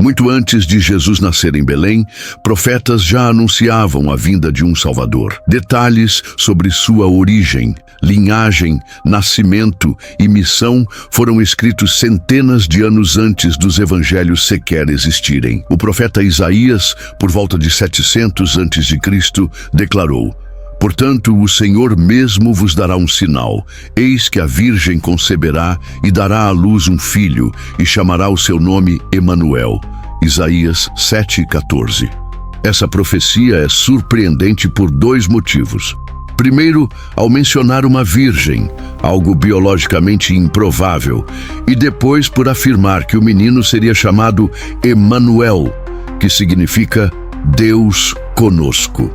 Muito antes de Jesus nascer em Belém, profetas já anunciavam a vinda de um Salvador. Detalhes sobre sua origem, linhagem, nascimento e missão foram escritos centenas de anos antes dos evangelhos sequer existirem. O profeta Isaías, por volta de 700 a.C., declarou: "Portanto, o Senhor mesmo vos dará um sinal. Eis que a Virgem conceberá e dará à luz um filho, e chamará o seu nome Emanuel." Isaías 7:14. Essa profecia é surpreendente por dois motivos. Primeiro, ao mencionar uma virgem, algo biologicamente improvável, e depois por afirmar que o menino seria chamado Emanuel, que significa Deus conosco.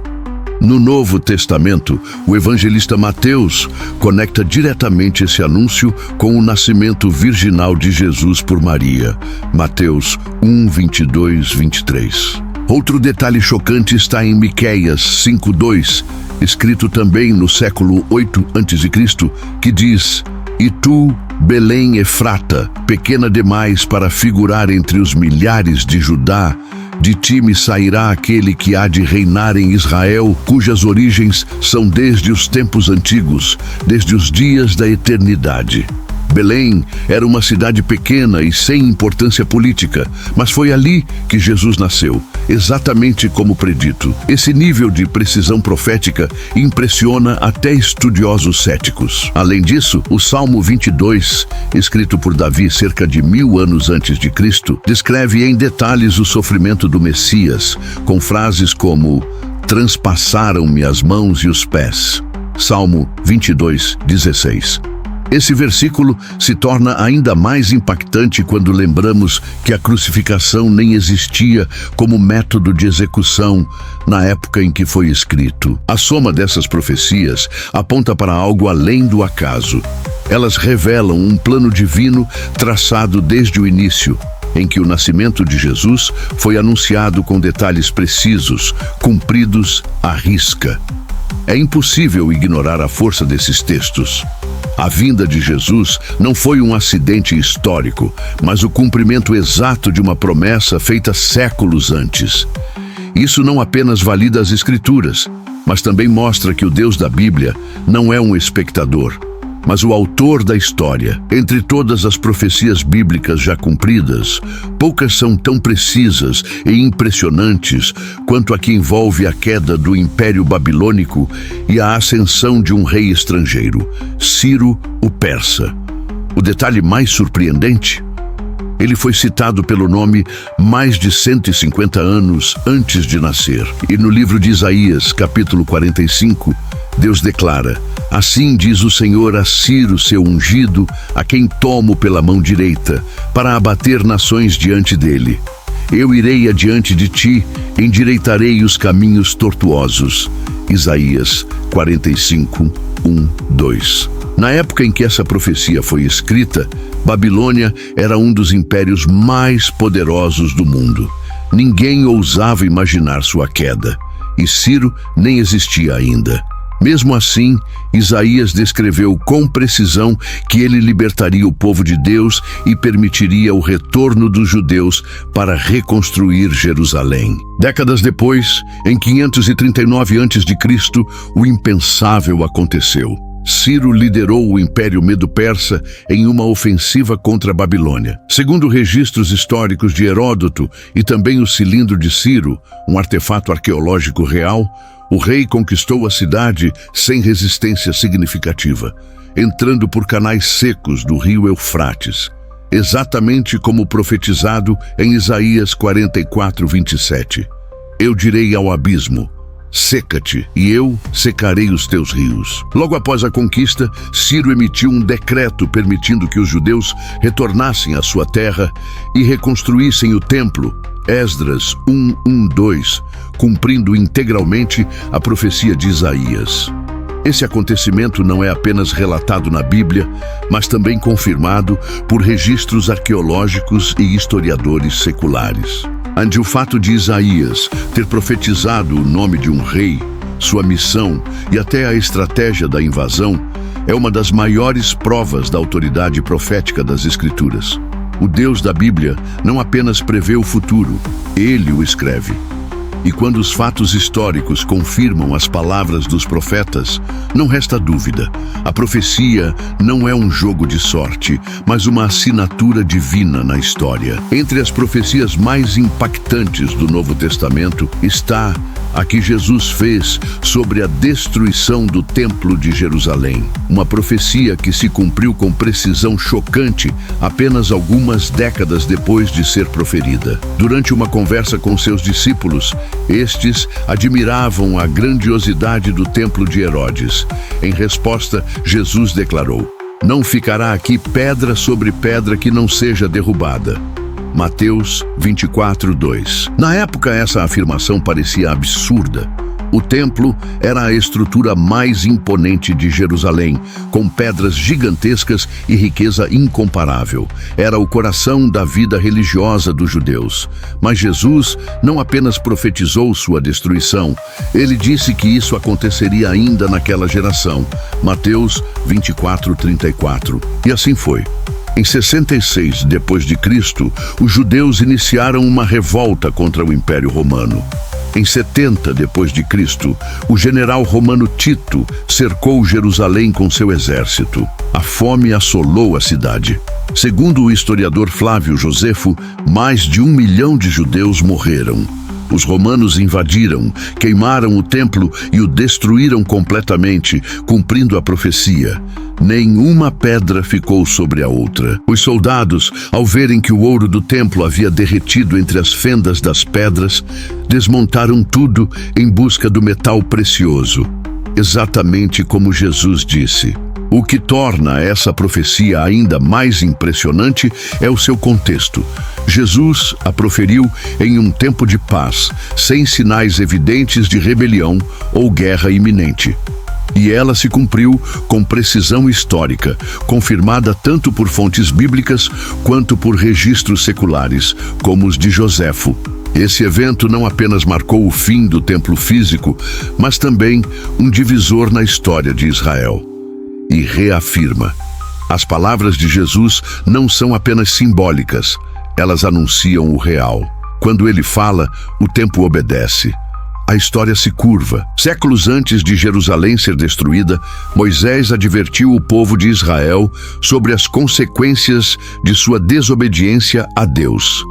No Novo Testamento, o evangelista Mateus conecta diretamente esse anúncio com o nascimento virginal de Jesus por Maria. Mateus 1:22-23. Outro detalhe chocante está em Miqueias 5:2, escrito também no século 8 a.C., que diz: "E tu, Belém Efrata, pequena demais para figurar entre os milhares de Judá, de ti me sairá aquele que há de reinar em Israel, cujas origens são desde os tempos antigos, desde os dias da eternidade." Belém era uma cidade pequena e sem importância política, mas foi ali que Jesus nasceu, exatamente como predito. Esse nível de precisão profética impressiona até estudiosos céticos. Além disso, o Salmo 22, escrito por Davi cerca de 1000 anos antes de Cristo, descreve em detalhes o sofrimento do Messias, com frases como: "Transpassaram-me as mãos e os pés." Salmo 22:16. Esse versículo se torna ainda mais impactante quando lembramos que a crucificação nem existia como método de execução na época em que foi escrito. A soma dessas profecias aponta para algo além do acaso. Elas revelam um plano divino traçado desde o início, em que o nascimento de Jesus foi anunciado com detalhes precisos, cumpridos à risca. É impossível ignorar a força desses textos. A vinda de Jesus não foi um acidente histórico, mas o cumprimento exato de uma promessa feita séculos antes. Isso não apenas valida as Escrituras, mas também mostra que o Deus da Bíblia não é um espectador, mas o autor da história. Entre todas as profecias bíblicas já cumpridas, poucas são tão precisas e impressionantes quanto a que envolve a queda do Império Babilônico e a ascensão de um rei estrangeiro, Ciro o Persa. O detalhe mais surpreendente: ele foi citado pelo nome mais de 150 anos antes de nascer. E no livro de Isaías, capítulo 45, Deus declara: "Assim diz o Senhor a Ciro, seu ungido, a quem tomo pela mão direita, para abater nações diante dele. Eu irei adiante de ti, endireitarei os caminhos tortuosos." Isaías 45, 1-2. Na época em que essa profecia foi escrita, Babilônia era um dos impérios mais poderosos do mundo. Ninguém ousava imaginar sua queda, e Ciro nem existia ainda. Mesmo assim, Isaías descreveu com precisão que ele libertaria o povo de Deus e permitiria o retorno dos judeus para reconstruir Jerusalém. Décadas depois, em 539 a.C., o impensável aconteceu. Ciro liderou o Império Medo-Persa em uma ofensiva contra a Babilônia. Segundo registros históricos de Heródoto e também o cilindro de Ciro, um artefato arqueológico real, o rei conquistou a cidade sem resistência significativa, entrando por canais secos do rio Eufrates, exatamente como profetizado em Isaías 44:27. "Eu direi ao abismo: seca-te, e eu secarei os teus rios." Logo após a conquista, Ciro emitiu um decreto permitindo que os judeus retornassem à sua terra e reconstruíssem o templo, Esdras 1:1-2, cumprindo integralmente a profecia de Isaías. Esse acontecimento não é apenas relatado na Bíblia, mas também confirmado por registros arqueológicos e historiadores seculares. Ante o fato de Isaías ter profetizado o nome de um rei, sua missão e até a estratégia da invasão, é uma das maiores provas da autoridade profética das Escrituras. O Deus da Bíblia não apenas prevê o futuro, Ele o escreve. E quando os fatos históricos confirmam as palavras dos profetas, não resta dúvida. A profecia não é um jogo de sorte, mas uma assinatura divina na história. Entre as profecias mais impactantes do Novo Testamento está a que Jesus fez sobre a destruição do Templo de Jerusalém. Uma profecia que se cumpriu com precisão chocante apenas algumas décadas depois de ser proferida. Durante uma conversa com seus discípulos, estes admiravam a grandiosidade do Templo de Herodes. Em resposta, Jesus declarou: "Não ficará aqui pedra sobre pedra que não seja derrubada." Mateus 24:2. Na época, essa afirmação parecia absurda. O templo era a estrutura mais imponente de Jerusalém, com pedras gigantescas e riqueza incomparável. Era o coração da vida religiosa dos judeus. Mas Jesus não apenas profetizou sua destruição, ele disse que isso aconteceria ainda naquela geração. Mateus 24:34. E assim foi. Em 66 d.C., os judeus iniciaram uma revolta contra o Império Romano. Em 70 d.C., o general romano Tito cercou Jerusalém com seu exército. A fome assolou a cidade. Segundo o historiador Flávio Josefo, mais de 1 milhão de judeus morreram. Os romanos invadiram, queimaram o templo e o destruíram completamente, cumprindo a profecia. Nenhuma pedra ficou sobre a outra. Os soldados, ao verem que o ouro do templo havia derretido entre as fendas das pedras, desmontaram tudo em busca do metal precioso, exatamente como Jesus disse. O que torna essa profecia ainda mais impressionante é o seu contexto. Jesus a proferiu em um tempo de paz, sem sinais evidentes de rebelião ou guerra iminente. E ela se cumpriu com precisão histórica, confirmada tanto por fontes bíblicas quanto por registros seculares, como os de Joséfo. Esse evento não apenas marcou o fim do templo físico, mas também um divisor na história de Israel. E reafirma: as palavras de Jesus não são apenas simbólicas, elas anunciam o real. Quando ele fala, o tempo obedece. A história se curva. Séculos antes de Jerusalém ser destruída, Moisés advertiu o povo de Israel sobre as consequências de sua desobediência a Deus.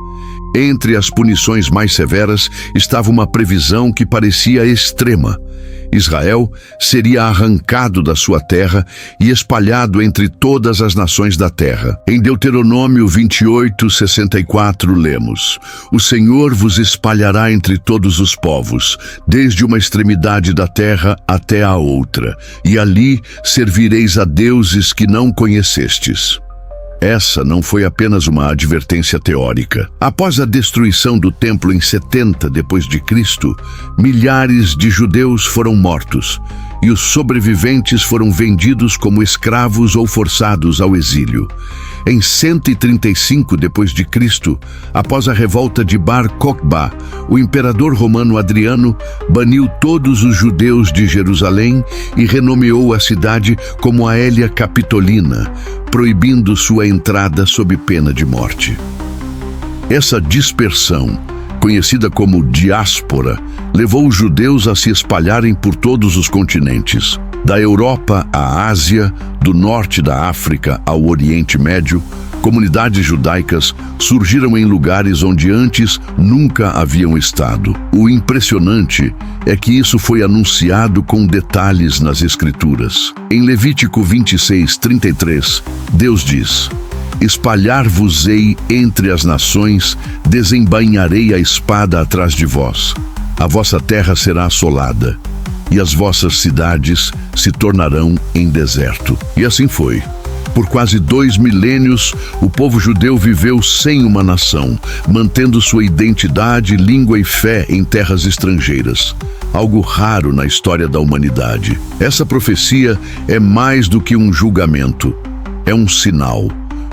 Entre as punições mais severas estava uma previsão que parecia extrema. Israel seria arrancado da sua terra e espalhado entre todas as nações da terra. Em Deuteronômio 28:64 lemos: "O Senhor vos espalhará entre todos os povos, desde uma extremidade da terra até a outra, e ali servireis a deuses que não conhecestes." Essa não foi apenas uma advertência teórica. Após a destruição do templo em 70 d.C., milhares de judeus foram mortos e os sobreviventes foram vendidos como escravos ou forçados ao exílio. Em 135 d.C., após a revolta de Bar Kokhba, o imperador romano Adriano baniu todos os judeus de Jerusalém e renomeou a cidade como Aelia Capitolina, proibindo sua entrada sob pena de morte. Essa dispersão, conhecida como diáspora, levou os judeus a se espalharem por todos os continentes. Da Europa à Ásia, do norte da África ao Oriente Médio, comunidades judaicas surgiram em lugares onde antes nunca haviam estado. O impressionante é que isso foi anunciado com detalhes nas Escrituras. Em Levítico 26:33, Deus diz: "Espalhar-vos-ei entre as nações, desembainharei a espada atrás de vós. A vossa terra será assolada, e as vossas cidades se tornarão em deserto." E assim foi. Por quase 2 milênios, o povo judeu viveu sem uma nação, mantendo sua identidade, língua e fé em terras estrangeiras. Algo raro na história da humanidade. Essa profecia é mais do que um julgamento. É um sinal.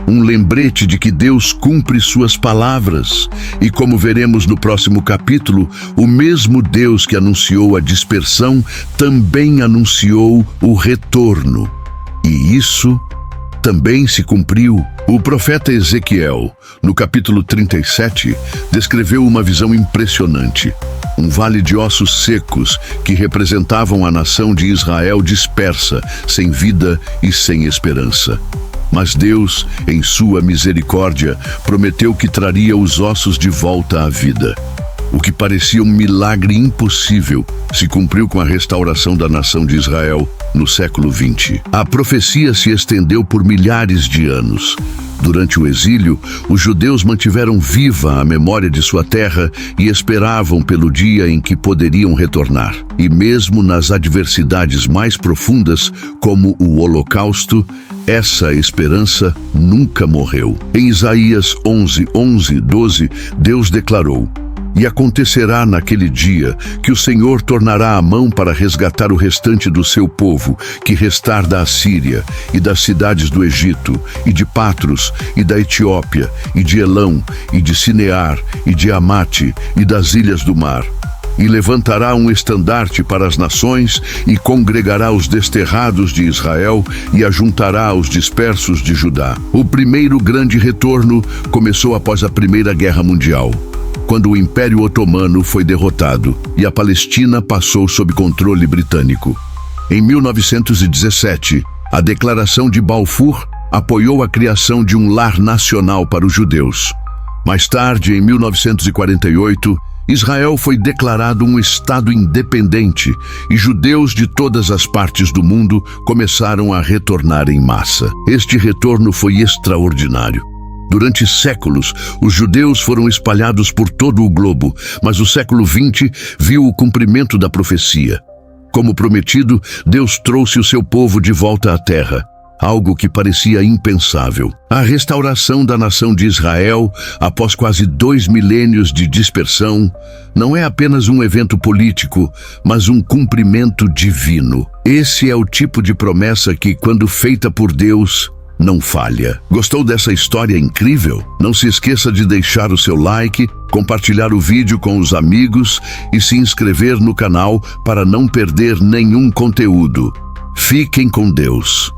Um lembrete de que Deus cumpre suas palavras. E como veremos no próximo capítulo, o mesmo Deus que anunciou a dispersão também anunciou o retorno. E isso também se cumpriu. O profeta Ezequiel, no capítulo 37, descreveu uma visão impressionante. Um vale de ossos secos que representavam a nação de Israel dispersa, sem vida e sem esperança. Mas Deus, em sua misericórdia, prometeu que traria os ossos de volta à vida. O que parecia um milagre impossível se cumpriu com a restauração da nação de Israel no século XX. A profecia se estendeu por milhares de anos. Durante o exílio, os judeus mantiveram viva a memória de sua terra e esperavam pelo dia em que poderiam retornar. E mesmo nas adversidades mais profundas, como o Holocausto, essa esperança nunca morreu. Em Isaías 11:12, Deus declarou: "E acontecerá naquele dia que o Senhor tornará a mão para resgatar o restante do seu povo, que restar da Assíria, e das cidades do Egito, e de Patros, e da Etiópia, e de Elão, e de Sinear, e de Amate, e das ilhas do mar. E levantará um estandarte para as nações, e congregará os desterrados de Israel, e ajuntará os dispersos de Judá." O primeiro grande retorno começou após a Primeira Guerra Mundial, quando o Império Otomano foi derrotado e a Palestina passou sob controle britânico. Em 1917, a Declaração de Balfour apoiou a criação de um lar nacional para os judeus. Mais tarde, em 1948, Israel foi declarado um Estado independente e judeus de todas as partes do mundo começaram a retornar em massa. Este retorno foi extraordinário. Durante séculos, os judeus foram espalhados por todo o globo, mas o século XX viu o cumprimento da profecia. Como prometido, Deus trouxe o seu povo de volta à terra, algo que parecia impensável. A restauração da nação de Israel, após quase 2 milênios de dispersão, não é apenas um evento político, mas um cumprimento divino. Esse é o tipo de promessa que, quando feita por Deus, não falha. Gostou dessa história incrível? Não se esqueça de deixar o seu like, compartilhar o vídeo com os amigos e se inscrever no canal para não perder nenhum conteúdo. Fiquem com Deus.